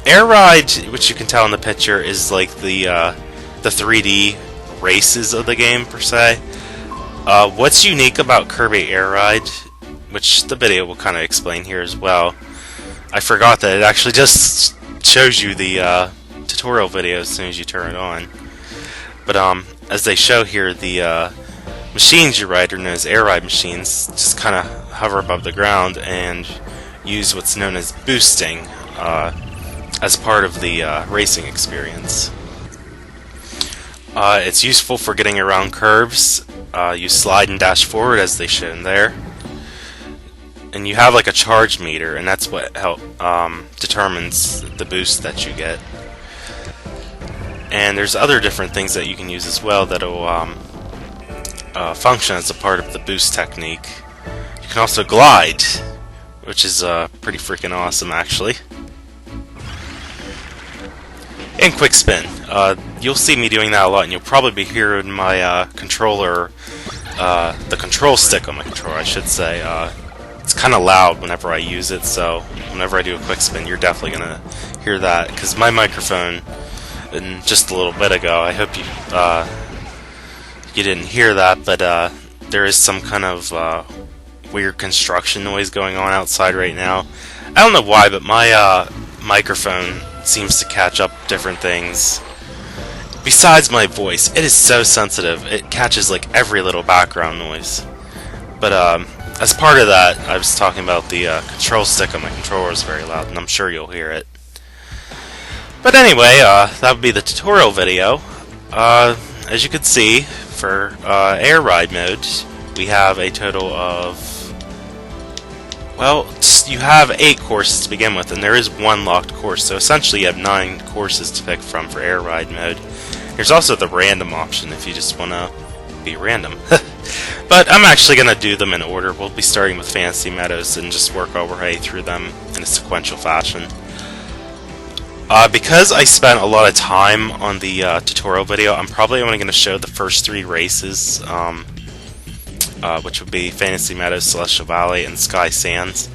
Air Ride, which you can tell in the picture, is like the 3D races of the game per se. What's unique about Kirby Air Ride, which the video will kind of explain here as well. I forgot that it actually just shows you the tutorial video as soon as you turn it on. But as they show here, the machines you ride are known as air ride machines. Just kind of hover above the ground and use what's known as boosting as part of the racing experience. It's useful for getting around curves. You slide and dash forward as they shown there. And you have like a charge meter, and that's what determines the boost that you get. And there's other different things that you can use as well that'll function as a part of the boost technique. You can also glide, which is pretty freaking awesome actually. And quick spin. You'll see me doing that a lot, and you'll probably be hearing my controller, the control stick on my controller, I should say. It's kind of loud whenever I use it, so whenever I do a quick spin, you're definitely going to hear that, because my microphone, and just a little bit ago, I hope you didn't hear that, but there is some kind of weird construction noise going on outside right now. I don't know why, but my microphone seems to catch up different things. Besides my voice, it is so sensitive, it catches like every little background noise. But as part of that, I was talking about the control stick on my controller is very loud, and I'm sure you'll hear it. But anyway, that would be the tutorial video. As you can see, for air ride mode, we have a total of, well, you have 8 courses to begin with, and there is one locked course, so essentially you have 9 courses to pick from for air ride mode. There's also the random option if you just want to be random. But I'm actually going to do them in order. We'll be starting with Fantasy Meadows and just work our way through them in a sequential fashion. Because I spent a lot of time on the tutorial video, I'm probably only going to show the first 3 races, which would be Fantasy Meadows, Celestial Valley, and Sky Sands.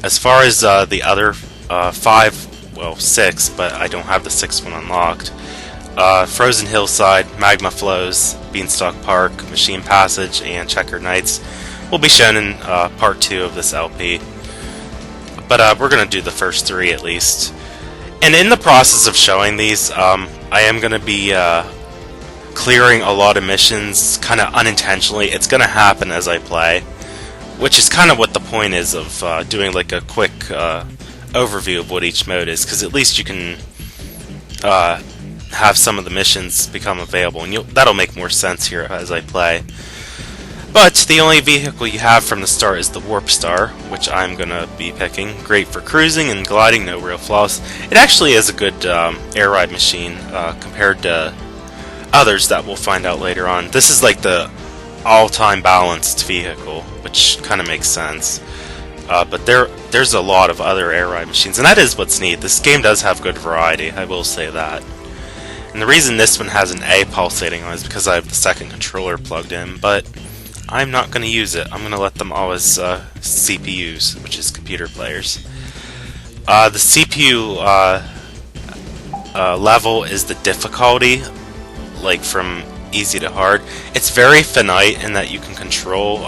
As far as the other 5, well, 6, but I don't have the 6th one unlocked. Frozen Hillside, Magma Flows, Beanstalk Park, Machine Passage, and Checkered Nights will be shown in part 2 of this LP. But we're going to do the first 3 at least. And in the process of showing these, I am going to be clearing a lot of missions kind of unintentionally. It's going to happen as I play, which is kind of what the point is of doing like a quick overview of what each mode is, because at least you can have some of the missions become available, and that'll make more sense here as I play. But the only vehicle you have from the start is the Warp Star, which I'm going to be picking. Great for cruising and gliding, no real flaws. It actually is a good air ride machine compared to others that we'll find out later on. This is like the all-time balanced vehicle, which kind of makes sense. But there's a lot of other air ride machines, and that is what's neat. This game does have good variety, I will say that. And the reason this one has an A pulsating on is because I have the second controller plugged in, but I'm not going to use it. I'm going to let them all as CPUs, which is computer players. The CPU level is the difficulty, like from easy to hard. It's very finite in that you can control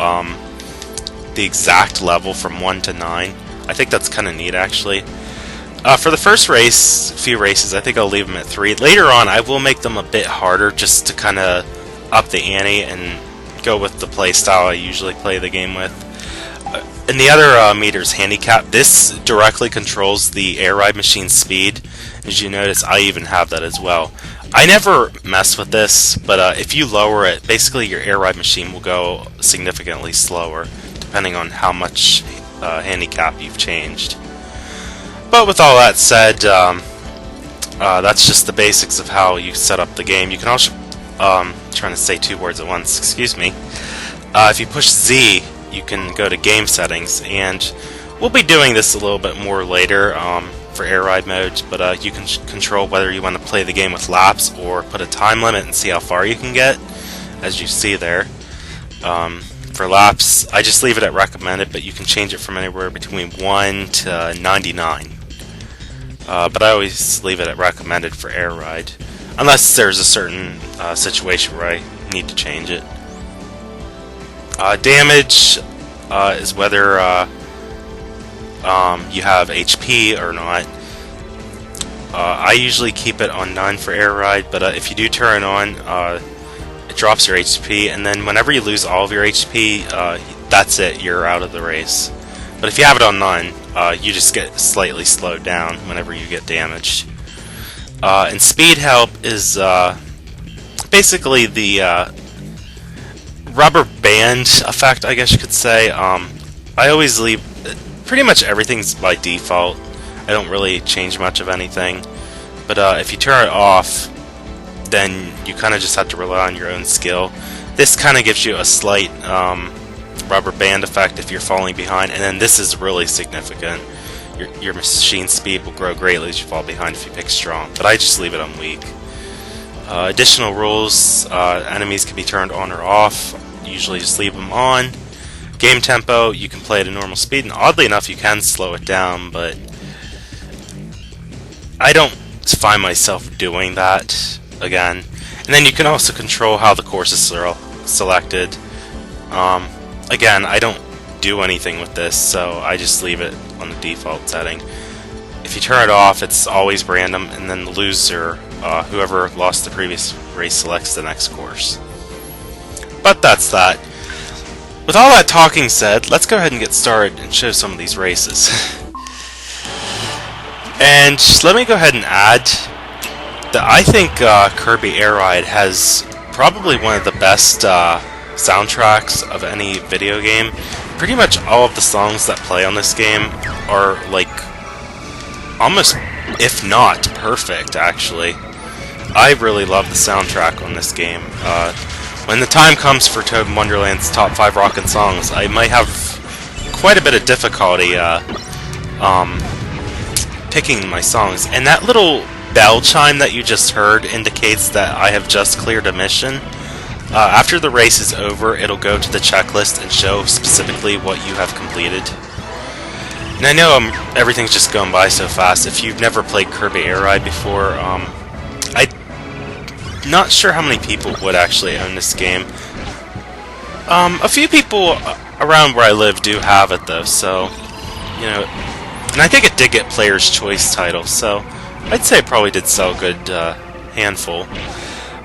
the exact level from 1 to 9. I think that's kind of neat, actually. For the first few races, I think I'll leave them at 3. Later on, I will make them a bit harder just to kind of up the ante and go with the play style I usually play the game with. And the other meter's handicap. This directly controls the air ride machine's speed. As you notice, I even have that as well. I never mess with this, but if you lower it, basically your air ride machine will go significantly slower, depending on how much handicap you've changed. But with all that said, that's just the basics of how you set up the game. You can also, trying to say 2 words at once, excuse me. If you push Z, you can go to game settings, and we'll be doing this a little bit more later for air ride mode, but you can control whether you want to play the game with laps or put a time limit and see how far you can get, as you see there. For laps, I just leave it at recommended, but you can change it from anywhere between 1 to 99. but I always leave it at recommended for air ride, unless there's a certain situation where I need to change it. Damage is whether you have HP or not. I usually keep it on 9 for air ride, but if you do turn it on, it drops your HP, and then whenever you lose all of your HP, that's it, you're out of the race. But if you have it on 9, you just get slightly slowed down whenever you get damaged. And speed help is basically the rubber band effect, I guess you could say. I always leave pretty much everything's by default. I don't really change much of anything. But if you turn it off, then you kind of just have to rely on your own skill. This kind of gives you a slight rubber band effect if you're falling behind, and then this is really significant. Your machine speed will grow greatly as you fall behind if you pick strong, but I just leave it on weak. Additional rules, enemies can be turned on or off. Usually just leave them on. Game tempo, you can play at a normal speed, and oddly enough you can slow it down, but I don't find myself doing that again. And then you can also control how the courses are selected. Again, I don't do anything with this, so I just leave it on the default setting. If you turn it off, it's always random, and then the loser, whoever lost the previous race, selects the next course. But that's that. With all that talking said, let's go ahead and get started and show some of these races. And let me go ahead and add that I think Kirby Air Ride has probably one of the best soundtracks of any video game. Pretty much all of the songs that play on this game are like almost, if not perfect, actually. I really love the soundtrack on this game. When the time comes for ToadinWonderland's top 5 rockin' songs, I might have quite a bit of difficulty picking my songs. And that little bell chime that you just heard indicates that I have just cleared a mission. After the race is over, it'll go to the checklist and show specifically what you have completed. And I know everything's just going by so fast. If you've never played Kirby Air Ride before, I'm not sure how many people would actually own this game. A few people around where I live do have it though, so, you know, and I think it did get Player's Choice title, so I'd say it probably did sell a good handful.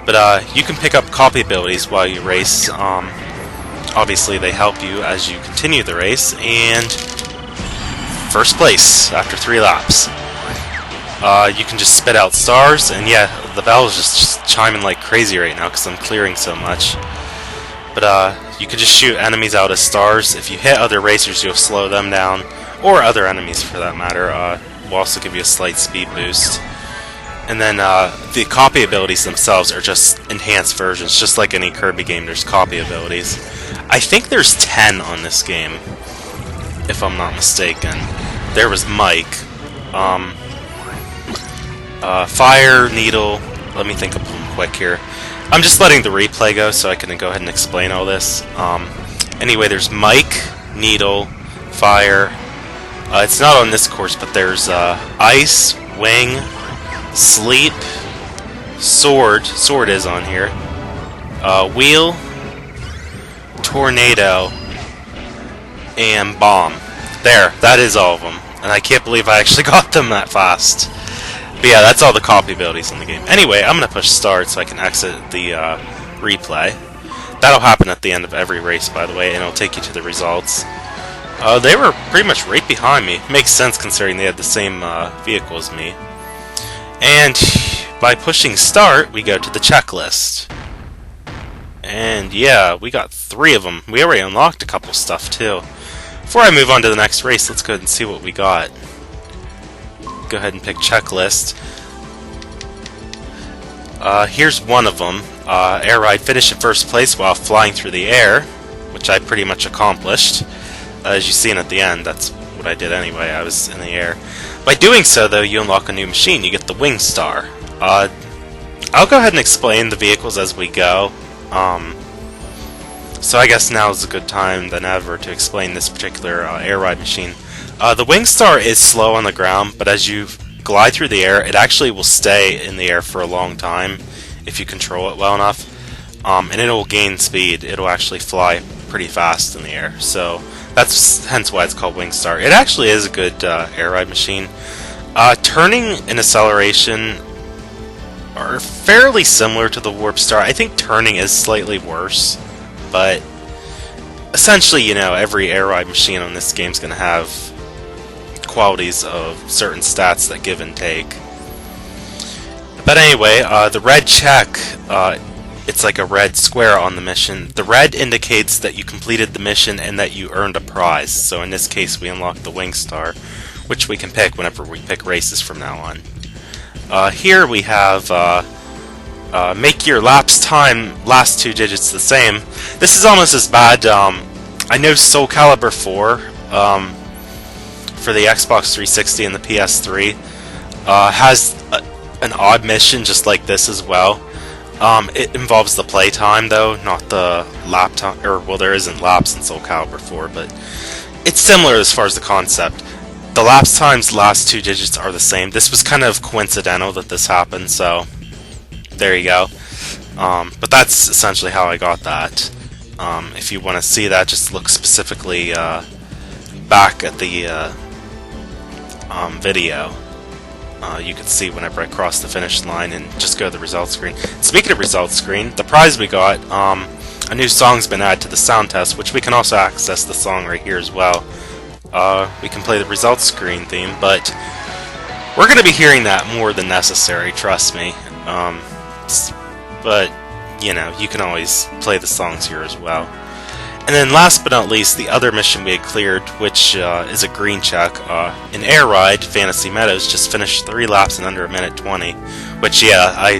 But you can pick up copy abilities while you race. Obviously they help you as you continue the race, and first place after 3 laps. You can just spit out stars, and yeah, the bell is just chiming like crazy right now because I'm clearing so much. But you can just shoot enemies out as stars. If you hit other racers, you'll slow them down, or other enemies for that matter. Will also give you a slight speed boost. And then the copy abilities themselves are just enhanced versions, just like any Kirby game. There's copy abilities. I think there's 10 on this game, if I'm not mistaken. There was Mike. Fire, Needle, let me think of them quick here. I'm just letting the replay go so I can go ahead and explain all this. Anyway, there's Mike, Needle, Fire. It's not on this course, but there's Ice, Wing, Sleep, Sword is on here, Wheel, Tornado, and Bomb. There, that is all of them. And I can't believe I actually got them that fast. But yeah, that's all the copy abilities in the game. Anyway, I'm going to push start so I can exit the replay. That'll happen at the end of every race, by the way, and it'll take you to the results. They were pretty much right behind me. Makes sense considering they had the same vehicle as me. And by pushing start, we go to the checklist. And yeah, we got 3 of them. We already unlocked a couple stuff too. Before I move on to the next race, let's go ahead and see what we got. Go ahead and pick checklist. Here's one of them. Air Ride, finish in first place while flying through the air, which I pretty much accomplished. As you see at the end, that's what I did anyway. I was in the air. By doing so, though, you unlock a new machine. You get the Wing Star. I'll go ahead and explain the vehicles as we go. So I guess now is a good time than ever to explain this particular Air Ride machine. The Wing Star is slow on the ground, but as you glide through the air, it actually will stay in the air for a long time if you control it well enough. And it will gain speed. It'll actually fly pretty fast in the air. So that's hence why it's called Wingstar. It actually is a good air ride machine. Turning and acceleration are fairly similar to the Warp Star. I think turning is slightly worse, but essentially, you know, every air ride machine on this game is going to have qualities of certain stats that give and take. But anyway, the red check, it's like a red square on the mission. The red indicates that you completed the mission and that you earned a prize. So in this case, we unlocked the Wingstar, which we can pick whenever we pick races from now on. Here we have make your lapse time last 2 digits the same. This is almost as bad. I know Soul Calibur 4 for the Xbox 360 and the PS3 has an odd mission just like this as well. It involves the play time though, not the lap time. Or well, there isn't laps in Soul Calibur 4, but it's similar as far as the concept. The lapse time's last 2 digits are the same. This was kind of coincidental that this happened, so there you go. But that's essentially how I got that. If you want to see that, just look specifically back at the video. You can see whenever I cross the finish line, and just go to the results screen. Speaking of results screen, the prize we got, a new song's been added to the sound test, which we can also access the song right here as well. We can play the results screen theme, but we're going to be hearing that more than necessary, trust me. But, you know, you can always play the songs here as well. And then last but not least, the other mission we had cleared, which is a green check. In Air Ride, Fantasy Meadows just finished 3 laps in under 1 minute 20, which, yeah, I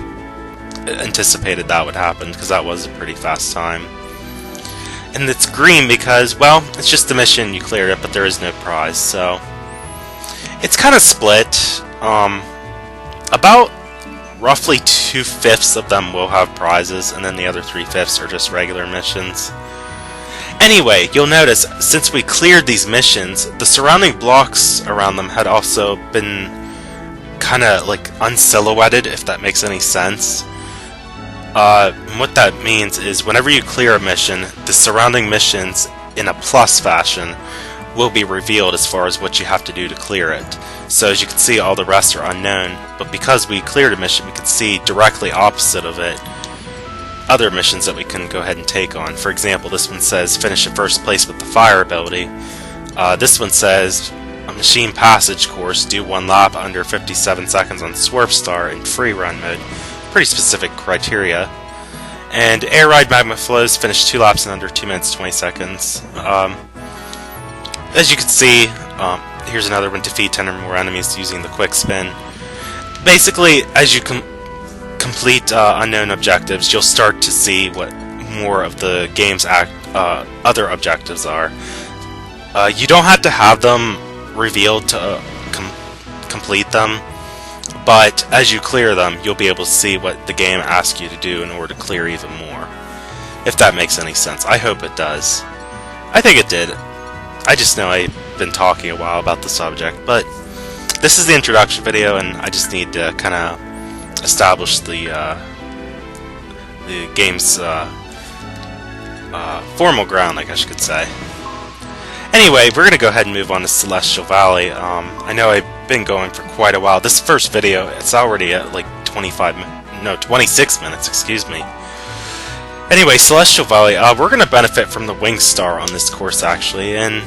anticipated that would happen, because that was a pretty fast time. And it's green because, well, it's just a mission, you cleared it, but there is no prize, so it's kind of split. About roughly 2/5 of them will have prizes, and then the other 3/5 are just regular missions. Anyway, you'll notice, since we cleared these missions, the surrounding blocks around them had also been kind of like unsilhouetted, if that makes any sense. What that means is whenever you clear a mission, the surrounding missions in a plus fashion will be revealed as far as what you have to do to clear it. So as you can see, all the rest are unknown, but because we cleared a mission, we can see directly opposite of it other missions that we can go ahead and take on. For example, this one says finish in first place with the fire ability. This one says a machine passage course, do 1 lap under 57 seconds on SWERVE Star in free run mode. Pretty specific criteria. And Air Ride Magma Flows, finish 2 laps in under 2 minutes 20 seconds. As you can see, here's another one, defeat 10 or more enemies using the quick spin. Basically, as you complete unknown objectives, you'll start to see what more of the game's other objectives are. You don't have to have them revealed to complete them, but as you clear them, you'll be able to see what the game asks you to do in order to clear even more. If that makes any sense. I hope it does. I think it did. I just know I've been talking a while about the subject, but this is the introduction video, and I just need to kind of establish the game's formal ground, I guess you could say. Anyway, we're going to go ahead and move on to Celestial Valley. I know I've been going for quite a while. This first video, it's already at like 26 minutes, excuse me. Anyway, Celestial Valley, we're going to benefit from the Wingstar on this course, actually, and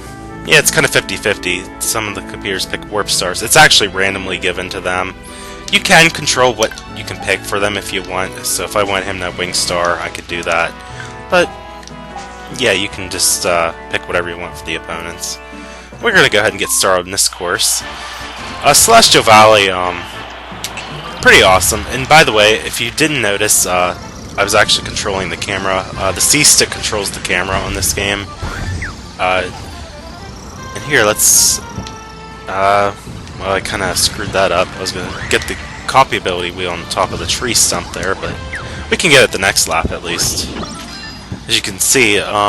yeah, it's kind of 50-50. Some of the computers pick Warp Stars. It's actually randomly given to them. You can control what you can pick for them if you want, so if I want him that Wingstar, I could do that. But yeah, you can just pick whatever you want for the opponents. We're going to go ahead and get started in this course. Celestial Valley, pretty awesome. And by the way, if you didn't notice, I was actually controlling the camera. The C-stick controls the camera on this game. And here, let's... well, I kind of screwed that up. I was going to get the copy ability wheel on the top of the tree stump there, but we can get it the next lap at least. As you can see, we are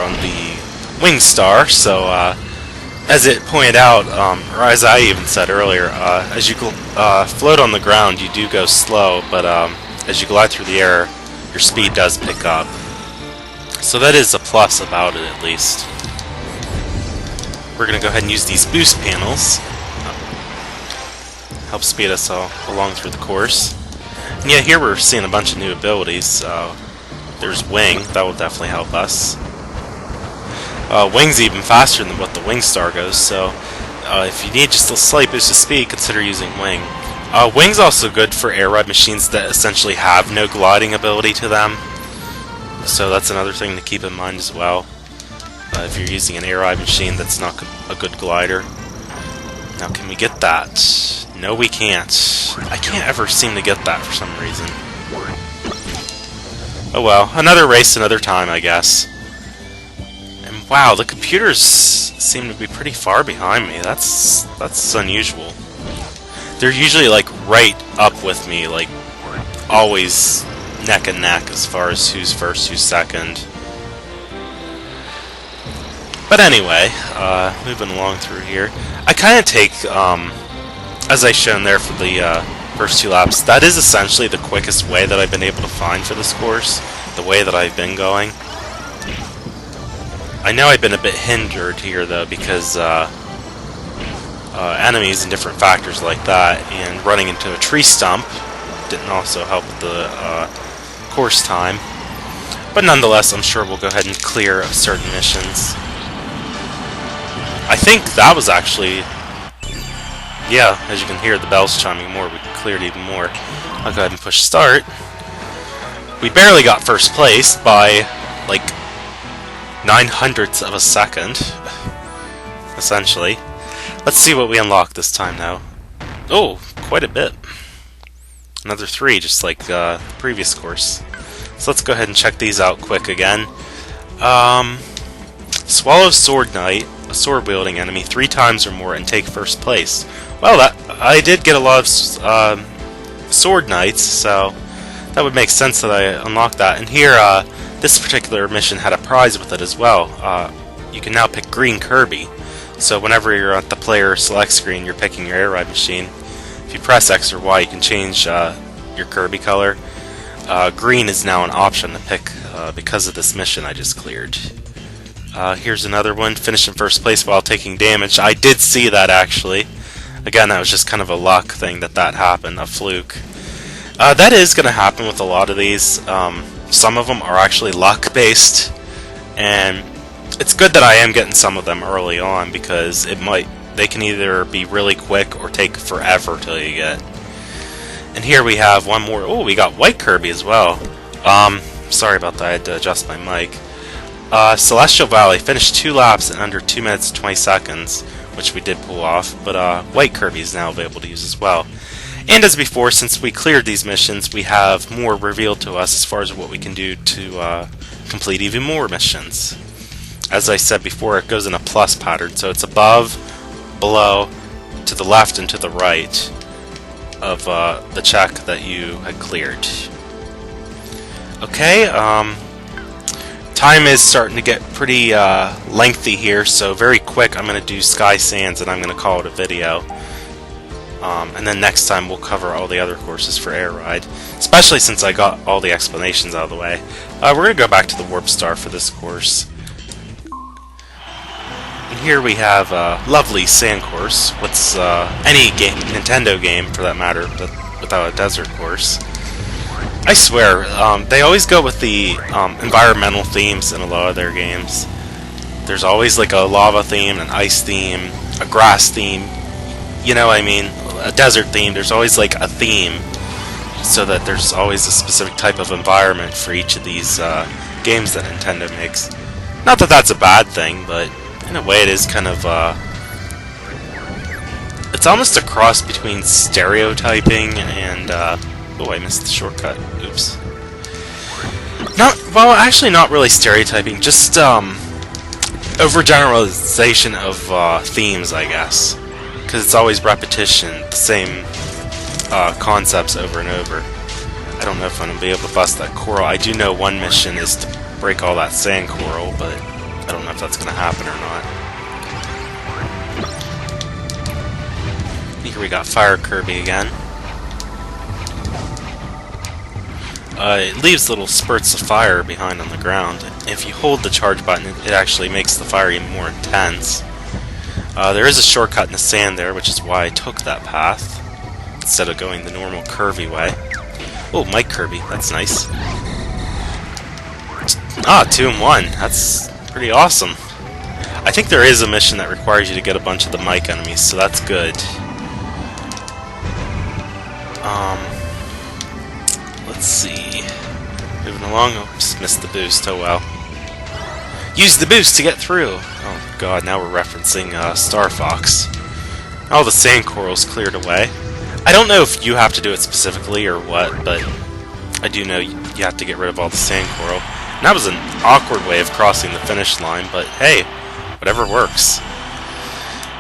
on the Wingstar, so as it pointed out, or as I even said earlier, as you float on the ground, you do go slow, but as you glide through the air, your speed does pick up. So that is a plus about it, at least. We're going to go ahead and use these boost panels. Help speed us along through the course. And yeah, here we're seeing a bunch of new abilities. There's Wing, that will definitely help us. Wing's even faster than what the Wing Star goes, so if you need just a slight boost of speed, consider using Wing. Wing's also good for air ride machines that essentially have no gliding ability to them, so that's another thing to keep in mind as well. If you're using an air ride machine that's not a good glider. Now, can we get that? No, we can't. I can't ever seem to get that for some reason. Oh well, another race, another time, I guess. And wow, the computers seem to be pretty far behind me. That's unusual. They're usually like right up with me, like always neck and neck as far as who's first, who's second. But anyway, moving along through here, I kind of take, as I shown there for the first 2 laps, that is essentially the quickest way that I've been able to find for this course, the way that I've been going. I know I've been a bit hindered here though, because enemies and different factors like that, and running into a tree stump didn't also help with the course time. But nonetheless, I'm sure we'll go ahead and clear certain missions. I think that was actually, yeah, as you can hear the bells chiming more, we cleared even more. I'll go ahead and push start. We barely got first place by like 9/100ths of a second, essentially. Let's see what we unlock this time now. Oh, quite a bit. Another 3, just like the previous course. So let's go ahead and check these out quick again. Swallow Sword Knight, a sword-wielding enemy 3 times or more, and take first place. Well, I did get a lot of sword knights, so that would make sense that I unlocked that. And here, this particular mission had a prize with it as well. You can now pick green Kirby. So whenever you're at the player select screen, you're picking your air ride machine. If you press X or Y, you can change your Kirby color. Green is now an option to pick because of this mission I just cleared. Here's another one, finish in first place while taking damage. I did see that, actually. Again, that was just kind of a luck thing that happened, a fluke. That is going to happen with a lot of these. Some of them are actually luck-based, and it's good that I am getting some of them early on, because they can either be really quick or take forever till you get. And here we have one more. Oh, we got white Kirby as well. Sorry about that, I had to adjust my mic. Celestial Valley finished 2 laps in under 2 minutes and 20 seconds, which we did pull off, but white Kirby is now available to use as well. And as before, since we cleared these missions, we have more revealed to us as far as what we can do to complete even more missions. As I said before, it goes in a plus pattern, so it's above, below, to the left, and to the right of the check that you had cleared. Okay, time is starting to get pretty lengthy here, so very quick I'm going to do Sky Sands and I'm going to call it a video. And then next time we'll cover all the other courses for Air Ride, especially since I got all the explanations out of the way. We're going to go back to the Warp Star for this course. And here we have a lovely sand course. What's any game, Nintendo game for that matter, but without a desert course. I swear, they always go with the environmental themes in a lot of their games. There's always like a lava theme, an ice theme, a grass theme, you know what I mean, a desert theme. There's always like a theme, so that there's always a specific type of environment for each of these games that Nintendo makes. Not that that's a bad thing, but in a way it is kind of, it's almost a cross between stereotyping and, oh, I missed the shortcut. Oops. Well, actually not really stereotyping, just overgeneralization of themes, I guess. Because it's always repetition, the same concepts over and over. I don't know if I'm going to be able to bust that coral. I do know one mission is to break all that sand coral, but I don't know if that's going to happen or not. Here we got Fire Kirby again. It leaves little spurts of fire behind on the ground. If you hold the charge button, it actually makes the fire even more intense. There is a shortcut in the sand there, which is why I took that path, instead of going the normal curvy way. Oh, Mike Kirby, that's nice. Ah, 2 in 1, that's pretty awesome. I think there is a mission that requires you to get a bunch of the Mike enemies, so that's good. Let's see. Moving along, oh, just missed the boost, oh well. Use the boost to get through! Oh god, now we're referencing Star Fox. All the sand corals cleared away. I don't know if you have to do it specifically or what, but I do know you have to get rid of all the sand coral. And that was an awkward way of crossing the finish line, but hey, whatever works.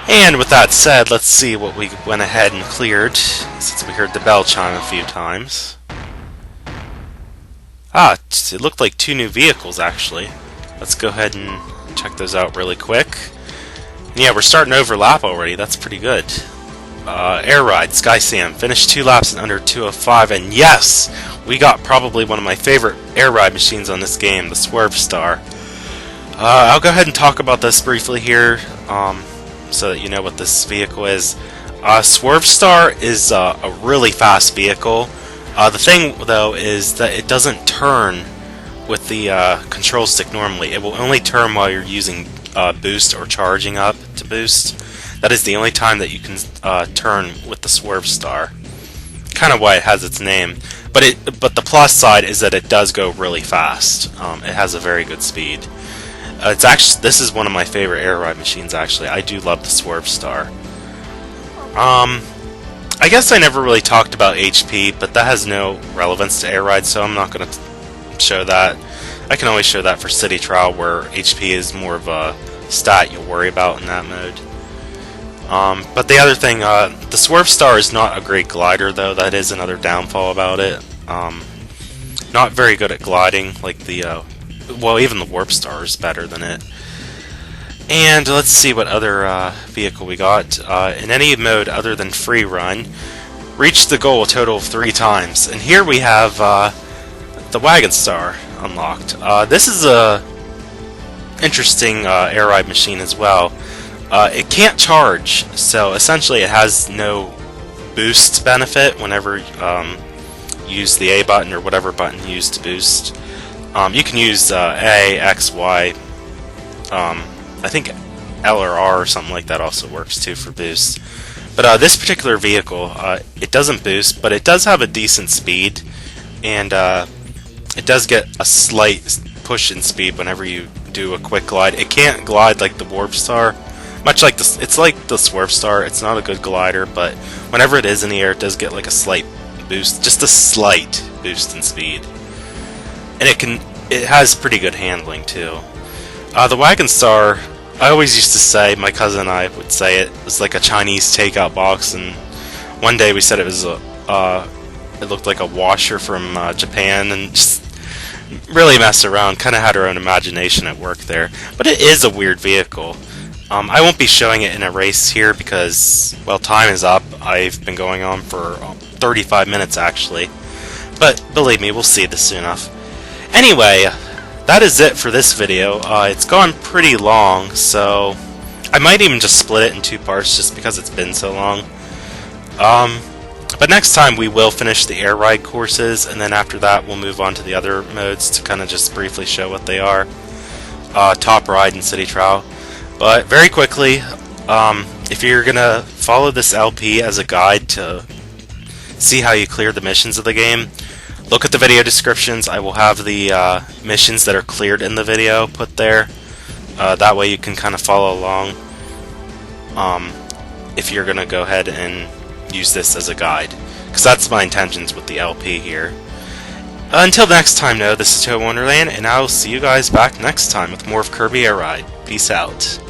And with that said, let's see what we went ahead and cleared, since we heard the bell chime a few times. Ah, it looked like 2 new vehicles, actually. Let's go ahead and check those out really quick. And yeah, we're starting to overlap already. That's pretty good. Air Ride, Sky Sam. Finished 2 laps in under 2:05, and yes! We got probably one of my favorite air ride machines on this game, the SWERVE Star. I'll go ahead and talk about this briefly here, so that you know what this vehicle is. SWERVE Star is a really fast vehicle. The thing, though, is that it doesn't turn with the control stick normally. It will only turn while you're using boost or charging up to boost. That is the only time that you can turn with the SWERVE Star. Kind of why it has its name. But the plus side is that it does go really fast. It has a very good speed. This is one of my favorite air ride machines, actually. I do love the SWERVE Star. I guess I never really talked about HP, but that has no relevance to air ride, so I'm not going to show that. I can always show that for City Trial, where HP is more of a stat you'll worry about in that mode. But the other thing, the SWERVE Star is not a great glider, though. That is another downfall about it. Not very good at gliding, like the, well, even the Warp Star is better than it. And let's see what other vehicle we got. In any mode other than free run, reach the goal a total of 3 times. And here we have the WAGON Star unlocked. This is a interesting air ride machine as well. It can't charge, so essentially it has no boost benefit whenever you use the A button or whatever button you use to boost. You can use A, X, Y. I think L or R or something like that also works too for boost. But this particular vehicle, it doesn't boost, but it does have a decent speed, and it does get a slight push in speed whenever you do a quick glide. It can't glide like the Warp Star, much like it's like the SWERVE Star. It's not a good glider, but whenever it is in the air, it does get like a slight boost, just a slight boost in speed, and it has pretty good handling too. The WAGON Star, I always used to say, my cousin and I would say it was like a Chinese takeout box, and one day we said it was it looked like a washer from Japan, and just really messed around, kind of had our own imagination at work there. But it is a weird vehicle. I won't be showing it in a race here because, well, time is up. I've been going on for 35 minutes actually, but believe me, we'll see this soon enough. Anyway, that is it for this video. It's gone pretty long, so I might even just split it in 2 parts just because it's been so long. But next time we will finish the air ride courses, and then after that we'll move on to the other modes to kind of just briefly show what they are. Top Ride and City Trial. But very quickly, if you're going to follow this LP as a guide to see how you clear the missions of the game, look at the video descriptions. I will have the missions that are cleared in the video put there. That way you can kind of follow along if you're going to go ahead and use this as a guide. Because that's my intentions with the LP here. Until next time, though, this is ToadinWonderland, and I will see you guys back next time with more of Kirby Air Ride. Peace out.